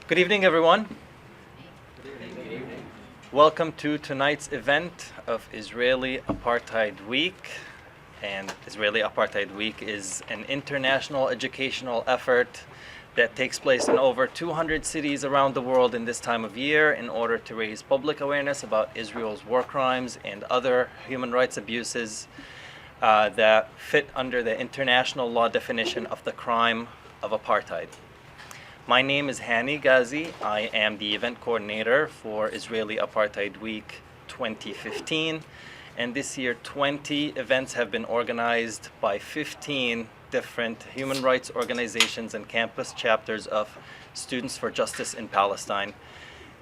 Good evening, everyone. Welcome to tonight's event of Israeli Apartheid Week. And Israeli Apartheid Week is an international educational effort that takes place in over 200 cities around the world in this time of year in order to raise public awareness about Israel's war crimes and other human rights abuses that fit under the international law definition of the crime of apartheid. My name is Hani Ghazi. I am the event coordinator for Israeli Apartheid Week 2015. And this year, 20 events have been organized by 15 different human rights organizations and campus chapters of Students for Justice in Palestine.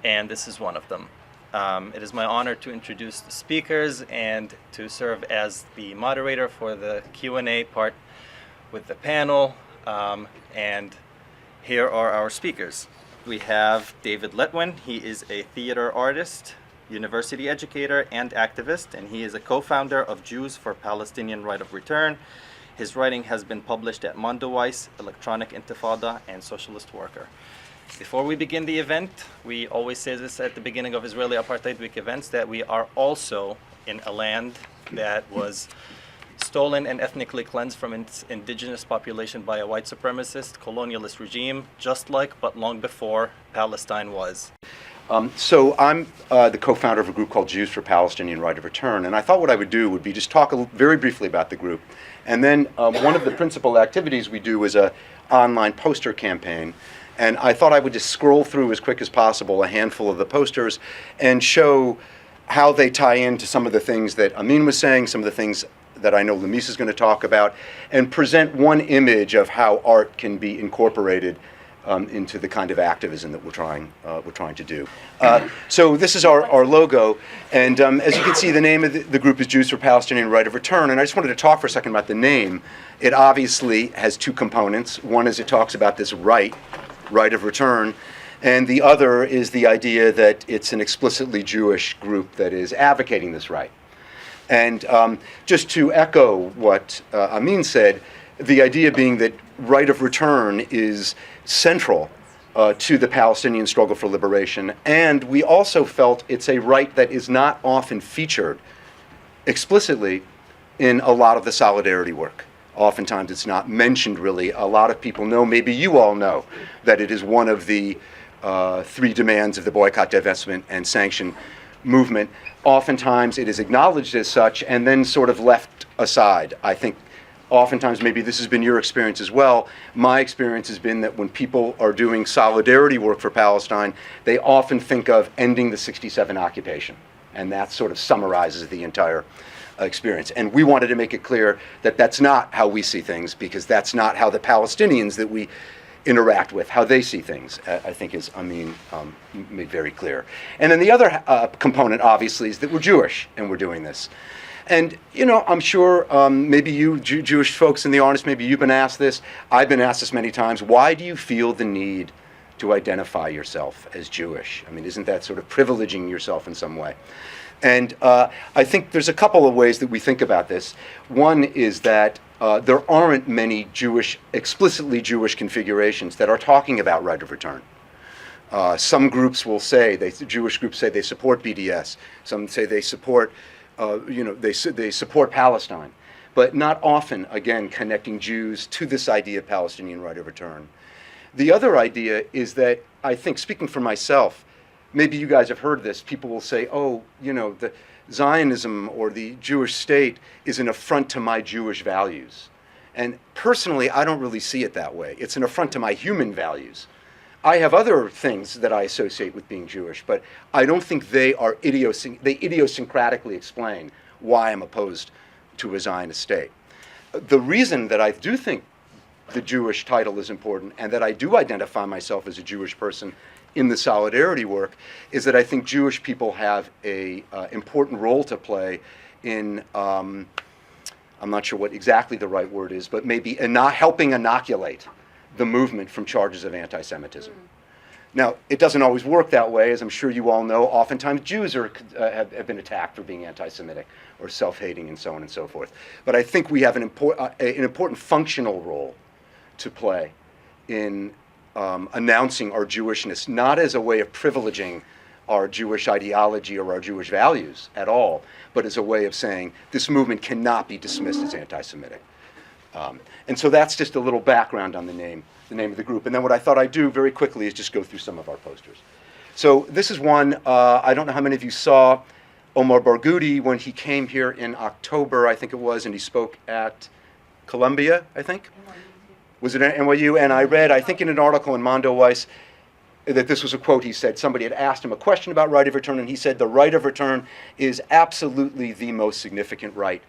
And this is one of them. It is my honor to introduce the speakers and to serve as the moderator for the Q&A part with the panel. And here are our speakers. We have David Letwin. He is a theater artist, university educator, and activist, and he is a co-founder of Jews for Palestinian Right of Return. His writing has been published at Mondoweiss, Electronic Intifada, and Socialist Worker. Before we begin the event, we always say this at the beginning of Israeli Apartheid Week events, that we are also in a land that was stolen and ethnically cleansed from its indigenous population by a white supremacist colonialist regime, just like but long before Palestine was. So I'm the co-founder of a group called Jews for Palestinian Right of Return, and I thought what I would do would be just talk very briefly about the group. And then one of the principal activities we do is an online poster campaign. And I thought I would just scroll through as quick as possible a handful of the posters and show how they tie into some of the things that Amin was saying, some of the things that I know Lamis is going to talk about, and present one image of how art can be incorporated into the kind of activism that we're trying to do. So this is our logo, and as you can see, the name of the group is Jews for Palestinian Right of Return, and I just wanted to talk for a second about the name. It obviously has two components. One is it talks about this right of return, and the other is the idea that it's an explicitly Jewish group that is advocating this right. And just to echo what Amin said, the idea being that right of return is central to the Palestinian struggle for liberation, and we also felt it's a right that is not often featured explicitly in a lot of the solidarity work. Oftentimes it's not mentioned really. A lot of people know, maybe you all know, that it is one of the three demands of the boycott, divestment, and sanction movement. Oftentimes it is acknowledged as such and then sort of left aside. I think oftentimes, maybe this has been your experience as well, my experience has been that when people are doing solidarity work for Palestine, they often think of ending the '67 occupation. And that sort of summarizes the entire experience. And we wanted to make it clear that that's not how we see things, because that's not how the Palestinians that we interact with, how they see things, I think is, Amin made very clear. And then the other component, obviously, is that we're Jewish and we're doing this. And, you know, I'm sure maybe you Jewish folks in the audience, maybe you've been asked this. I've been asked this many times. Why do you feel the need to identify yourself as Jewish? I mean, isn't that sort of privileging yourself in some way? And I think there's a couple of ways that we think about this. One is that there aren't many explicitly Jewish configurations that are talking about right of return. Some groups will say, Jewish groups say they support BDS. Some say they support, they support Palestine. But not often, again, connecting Jews to this idea of Palestinian right of return. The other idea is that, I think, speaking for myself, maybe you guys have heard this, people will say, oh, you know, the Zionism or the Jewish state is an affront to my Jewish values. And personally, I don't really see it that way. It's an affront to my human values. I have other things that I associate with being Jewish, but I don't think they idiosyncratically explain why I'm opposed to a Zionist state. The reason that I do think the Jewish title is important and that I do identify myself as a Jewish person in the solidarity work is that I think Jewish people have a important role to play in, I'm not sure what exactly the right word is, but maybe helping inoculate the movement from charges of anti-Semitism. Now, it doesn't always work that way, as I'm sure you all know. Oftentimes Jews have been attacked for being anti-Semitic or self-hating and so on and so forth. But I think we have an important functional role to play in announcing our Jewishness, not as a way of privileging our Jewish ideology or our Jewish values at all, but as a way of saying this movement cannot be dismissed as anti-Semitic. And so that's just a little background on the name of the group. And then what I thought I'd do very quickly is just go through some of our posters. So this is one, I don't know how many of you saw Omar Barghouti when he came here in October, I think it was, and he spoke at Columbia, I think? Was it at NYU? And I read, I think in an article in Mondo Weiss, that this was a quote he said. Somebody had asked him a question about right of return, and he said the right of return is absolutely the most significant right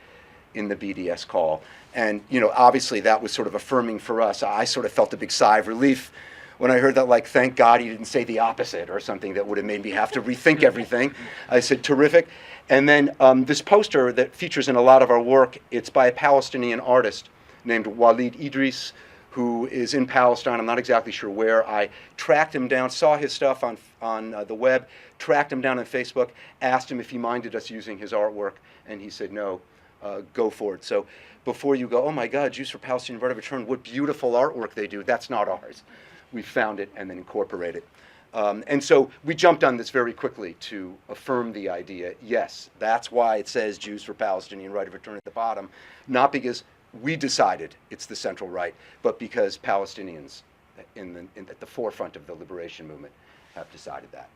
in the BDS call. And, you know, obviously that was sort of affirming for us. I sort of felt a big sigh of relief when I heard that, like, thank God he didn't say the opposite or something that would have made me have to rethink everything. I said, terrific. And then this poster that features in a lot of our work, it's by a Palestinian artist named Walid Idris, who is in Palestine. I'm not exactly sure where. I tracked him down, saw his stuff on the web, tracked him down on Facebook, asked him if he minded us using his artwork, and he said no, go for it. So before you go, oh my God, Jews for Palestinian Right of Return, what beautiful artwork they do, that's not ours. We found it and then incorporated. And so we jumped on this very quickly to affirm the idea, yes, that's why it says Jews for Palestinian Right of Return at the bottom, not because we decided it's the central right, but because Palestinians at the forefront of the liberation movement have decided that.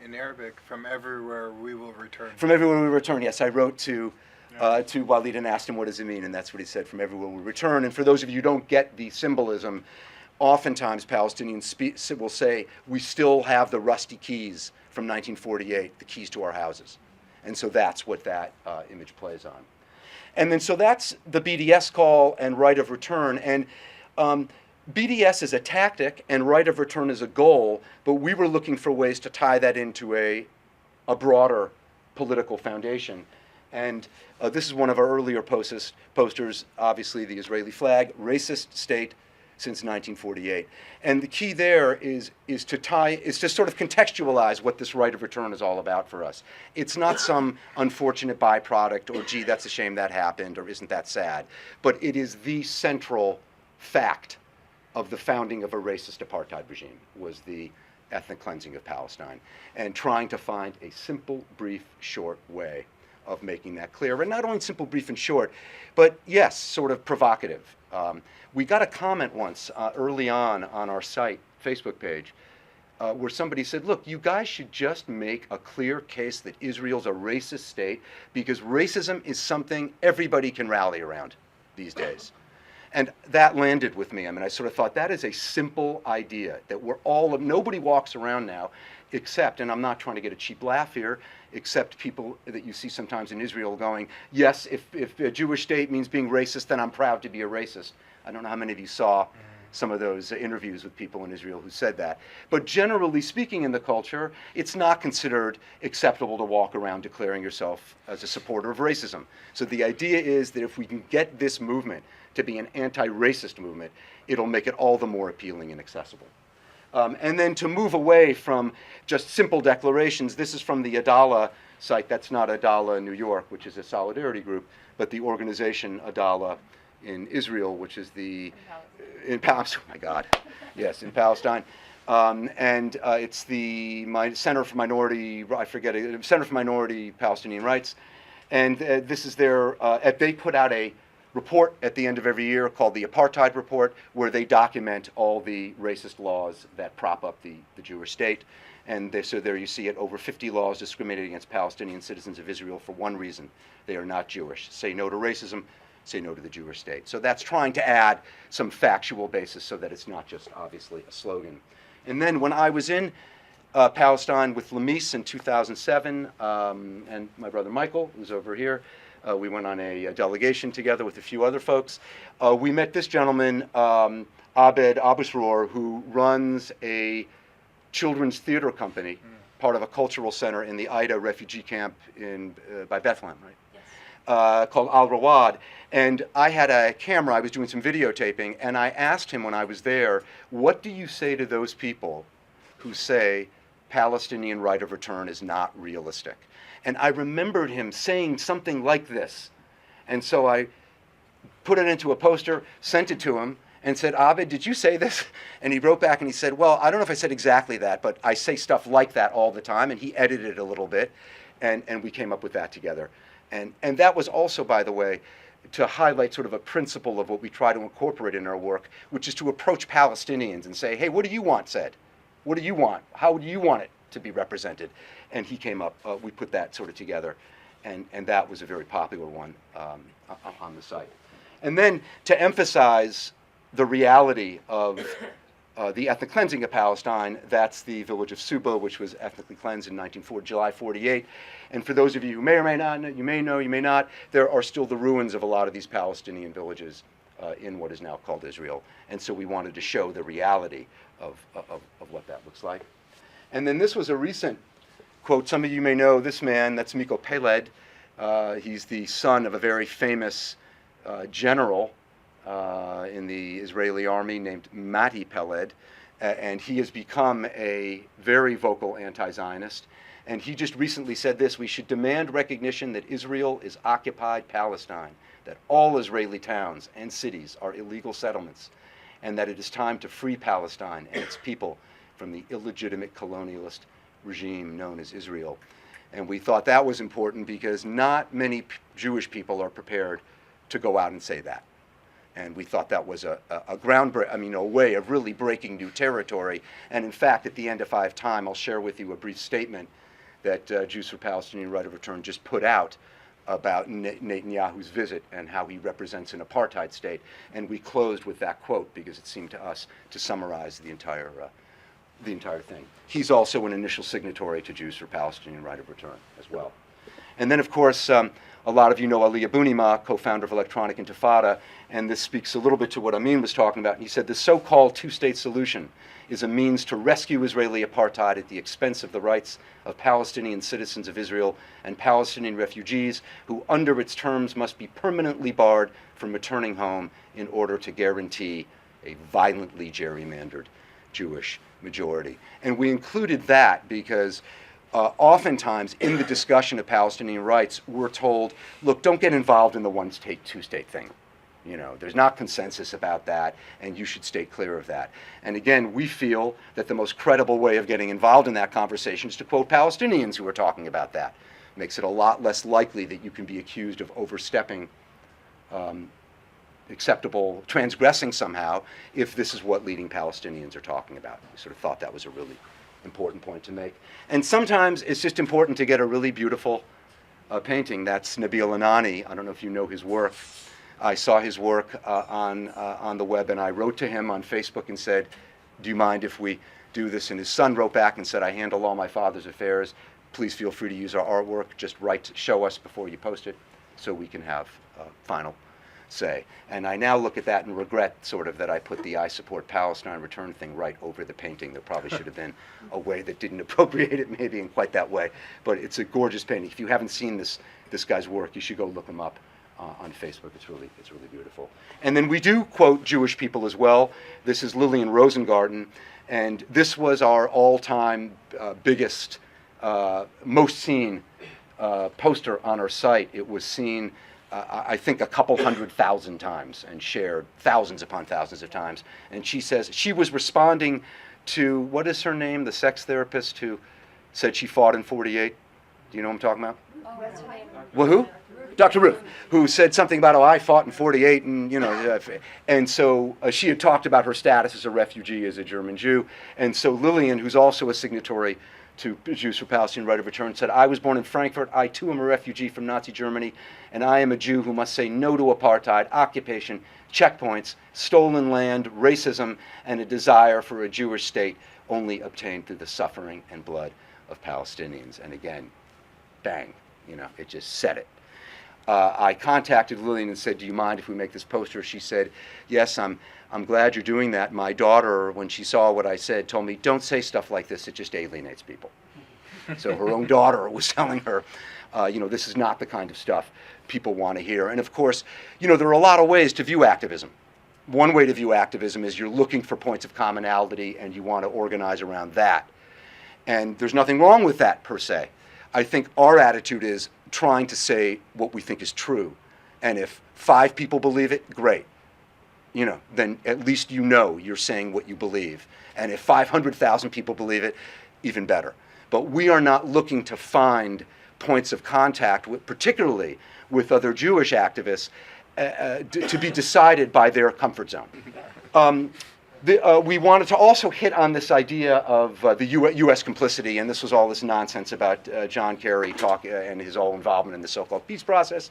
In Arabic, from everywhere we will return. From everywhere we return, yes. I wrote to Walid and asked him what does it mean, and that's what he said, from everywhere we return. And for those of you who don't get the symbolism, oftentimes Palestinians will say, we still have the rusty keys from 1948, the keys to our houses. And so that's what that image plays on. And then so that's the BDS call and right of return. And BDS is a tactic and right of return is a goal, but we were looking for ways to tie that into a broader political foundation. And this is one of our earlier posters, obviously the Israeli flag, racist state since 1948. And the key there is to sort of contextualize what this right of return is all about for us. It's not some unfortunate byproduct or, gee, that's a shame that happened, or isn't that sad, but it is the central fact of the founding of a racist apartheid regime, was the ethnic cleansing of Palestine, and trying to find a simple, brief, short way of making that clear. And not only simple, brief, and short, but yes, sort of provocative. We got a comment once early on our site, Facebook page, where somebody said, look, you guys should just make a clear case that Israel's a racist state because racism is something everybody can rally around these days. And that landed with me. I mean, I sort of thought that is a simple idea that nobody walks around now except, and I'm not trying to get a cheap laugh here, except people that you see sometimes in Israel going, yes, if a Jewish state means being racist, then I'm proud to be a racist. I don't know how many of you saw some of those interviews with people in Israel who said that. But generally speaking in the culture, it's not considered acceptable to walk around declaring yourself as a supporter of racism. So the idea is that if we can get this movement to be an anti-racist movement, it'll make it all the more appealing and accessible. And then to move away from just simple declarations, this is from the Adala site. That's not Adala New York, which is a solidarity group, but the organization Adala in Israel, which is in Palestine. Oh my God, yes, in Palestine, and it's the Center for Minority. I forget it. Center for Minority Palestinian Rights, and this is their. They put out a report at the end of every year called the APARTHEID report, where they document all the racist laws that prop up the Jewish state. And so there you see it, over 50 laws discriminating against Palestinian citizens of Israel for one reason: they are not Jewish. Say no to racism. Say no to the Jewish state. So that's trying to add some factual basis so that it's not just obviously a slogan. And then when I was in Palestine with Lamis in 2007, and my brother Michael, who's over here, we went on a delegation together with a few other folks. We met this gentleman, Abed Abusroor, who runs a children's theater company, part of a cultural center in the Ida refugee camp by Bethlehem, right? Called Al Rawad. And I had a camera, I was doing some videotaping, and I asked him when I was there, what do you say to those people who say Palestinian right of return is not realistic? And I remembered him saying something like this. And so I put it into a poster, sent it to him, and said, Abed, did you say this? And he wrote back and he said, well, I don't know if I said exactly that, but I say stuff like that all the time. And he edited it a little bit, and we came up with that together. And that was also, by the way, to highlight sort of a principle of what we try to incorporate in our work, which is to approach Palestinians and say, hey, what do you want said? What do you want? How do you want it to be represented? And he came up, we put that sort of together, and that was a very popular one on the site. And then to emphasize the reality of the ethnic cleansing of Palestine, that's the village of Suba, which was ethnically cleansed in July 48. And for those of you who may or may not know, you may know, you may not, there are still the ruins of a lot of these Palestinian villages in what is now called Israel. And so we wanted to show the reality of what that looks like. And then this was a recent quote. Some of you may know this man, that's Miko Peled. He's the son of a very famous general in the Israeli army named Mati Peled, and he has become a very vocal anti-Zionist. And he just recently said this: we should demand recognition that Israel is occupied Palestine, that all Israeli towns and cities are illegal settlements, and that it is time to free Palestine and its people from the illegitimate colonialist regime known as Israel. And we thought that was important because not many Jewish people are prepared to go out and say that. And we thought that was a way of really breaking new territory. And in fact, at the end, if I have time, I'll share with you a brief statement that Jews for Palestinian Right of Return just put out about Netanyahu's visit and how he represents an apartheid state. And we closed with that quote because it seemed to us to summarize the entire thing. He's also an initial signatory to Jews for Palestinian Right of Return as well. And then, of course, a lot of you know Ali Abounimah, co-founder of Electronic Intifada, and this speaks a little bit to what Amin was talking about. He said the so-called two-state solution is a means to rescue Israeli apartheid at the expense of the rights of Palestinian citizens of Israel and Palestinian refugees who, under its terms, must be permanently barred from returning home in order to guarantee a violently gerrymandered Jewish majority. And we included that because oftentimes in the discussion of Palestinian rights, we're told, look, don't get involved in the one-state, two-state thing. You know, there's not consensus about that, and you should stay clear of that. And again, we feel that the most credible way of getting involved in that conversation is to quote Palestinians who are talking about that. Makes it a lot less likely that you can be accused of overstepping transgressing somehow, if this is what leading Palestinians are talking about. We sort of thought that was a really important point to make. And sometimes it's just important to get a really beautiful painting. That's Nabil Anani. I don't know if you know his work. I saw his work on the web, and I wrote to him on Facebook and said, do you mind if we do this? And his son wrote back and said, I handle all my father's affairs. Please feel free to use our artwork. Just show us before you post it so we can have final say. And I now look at that and regret sort of that I put the I support Palestine return thing right over the painting. There probably should have been a way that didn't appropriate it maybe in quite that way. But it's a gorgeous painting. If you haven't seen this guy's work, you should go look him up on Facebook. It's really beautiful. And then we do quote Jewish people as well. This is Lillian Rosengarten, and this was our all-time biggest, most seen poster on our site. It was seen I think a couple 100,000 times and shared thousands upon thousands of times. And she says she was responding to, what is her name, the sex therapist who said she fought in 48? Do you know what I'm talking about? Well, who? Dr. Ruth, who said something about, I fought in 48, and, and so she had talked about her status as a refugee, as a German Jew. And so Lillian, who's also a signatory to Jews for Palestinian Right of Return, said, I was born in Frankfurt. I, too, am a refugee from Nazi Germany, and I am a Jew who must say no to apartheid, occupation, checkpoints, stolen land, racism, and a desire for a Jewish state only obtained through the suffering and blood of Palestinians. And again, bang, it just said it. I contacted Lillian and said, do you mind if we make this poster? She said, yes, I'm glad you're doing that. My daughter, when she saw what I said, told me, don't say stuff like this. It just alienates people. So her own daughter was telling her, this is not the kind of stuff people want to hear. And of course, there are a lot of ways to view activism. One way to view activism is you're looking for points of commonality and you want to organize around that. And there's nothing wrong with that per se. I think our attitude is trying to say what we think is true. And if 5 people believe it, great. then at least you're saying what you believe. And if 500,000 people believe it, even better. But we are not looking to find points of contact, particularly with other Jewish activists, to be decided by their comfort zone. We wanted to also hit on this idea of the U.S. complicity, and this was all this nonsense about John Kerry and his whole involvement in the so-called peace process.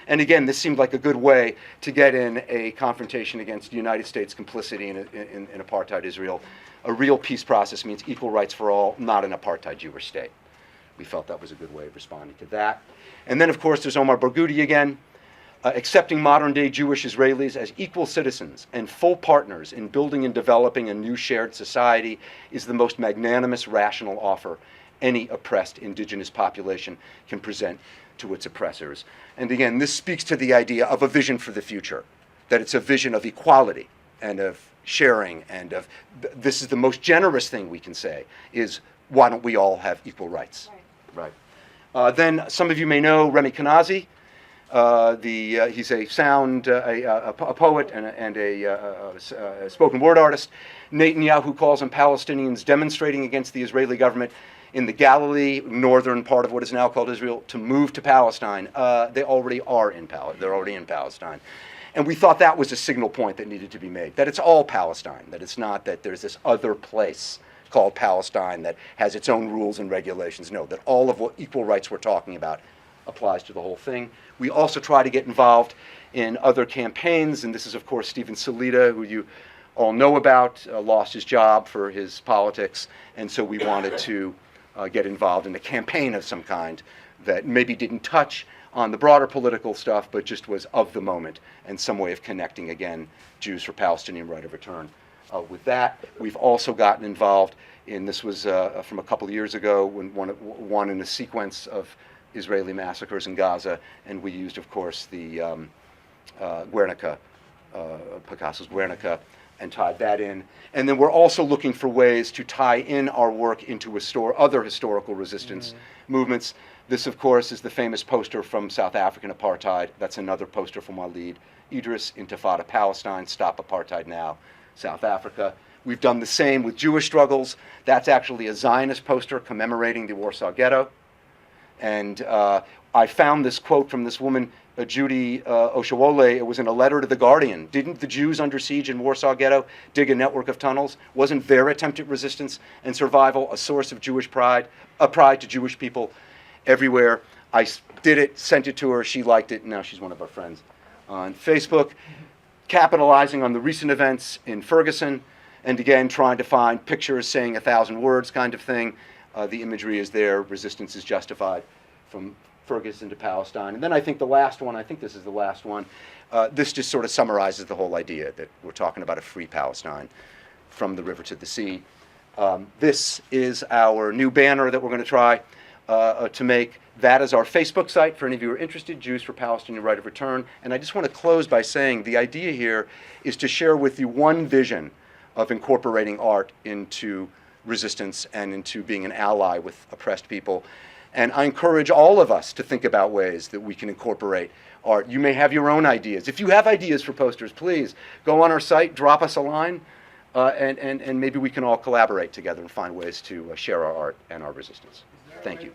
And again, this seemed like a good way to get in a confrontation against the United States complicity in apartheid Israel. A real peace process means equal rights for all, not an apartheid Jewish state. We felt that was a good way of responding to that. And then, of course, there's Omar Barghouti again. Accepting modern-day Jewish Israelis as equal citizens and full partners in building and developing a new shared society is the most magnanimous, rational offer any oppressed indigenous population can present to its oppressors. And again, this speaks to the idea of a vision for the future, that it's a vision of equality and of sharing and of, this is the most generous thing we can say, is why don't we all have equal rights? Right. Then some of you may know Remy Kanazi. He's a poet and a spoken word artist. Netanyahu calls on Palestinians demonstrating against the Israeli government in the Galilee, northern part of what is now called Israel, to move to Palestine. They already are in Palestine. They're already in Palestine. And we thought that was a signal point that needed to be made, that it's all Palestine, that it's not that there's this other place called Palestine that has its own rules and regulations. No, that all of what equal rights we're talking about applies to the whole thing. We also try to get involved in other campaigns, and this is, of course, Stephen Salita, who you all know about, lost his job for his politics, and so we wanted to get involved in a campaign of some kind that maybe didn't touch on the broader political stuff, but just was of the moment and some way of connecting, again, Jews for Palestinian right of return. With that, we've also gotten involved in, this was from a couple of years ago, when one in a sequence of Israeli massacres in Gaza, and we used, of course, the Guernica, Picasso's Guernica, and tied that in. And then we're also looking for ways to tie in our work into other historical resistance movements. This, of course, is the famous poster from South African apartheid. That's another poster from Walid Idris, Intifada Palestine, Stop Apartheid Now, South Africa. We've done the same with Jewish struggles. That's actually a Zionist poster commemorating the Warsaw Ghetto. And I found this quote from this woman, Judy Oshawole. It was in a letter to The Guardian. Didn't the Jews under siege in Warsaw Ghetto dig a network of tunnels? Wasn't their attempt at resistance and survival a source of Jewish pride, a pride to Jewish people everywhere? I did it, sent it to her, she liked it, and now she's one of our friends on Facebook. Capitalizing on the recent events in Ferguson, and again, trying to find pictures saying 1,000 words kind of thing. The imagery is there, resistance is justified, from Ferguson to Palestine. And then I think the last one, I think this is the last one, this just sort of summarizes the whole idea that we're talking about a free Palestine from the river to the sea. This is our new banner that we're going to try to make. That is our Facebook site for any of you who are interested, Jews for Palestinian Right of Return. And I just want to close by saying the idea here is to share with you one vision of incorporating art into resistance and into being an ally with oppressed people. And I encourage all of us to think about ways that we can incorporate art. You may have your own ideas. If you have ideas for posters, please go on our site, drop us a line, and maybe we can all collaborate together and find ways to share our art and our resistance. Thank you.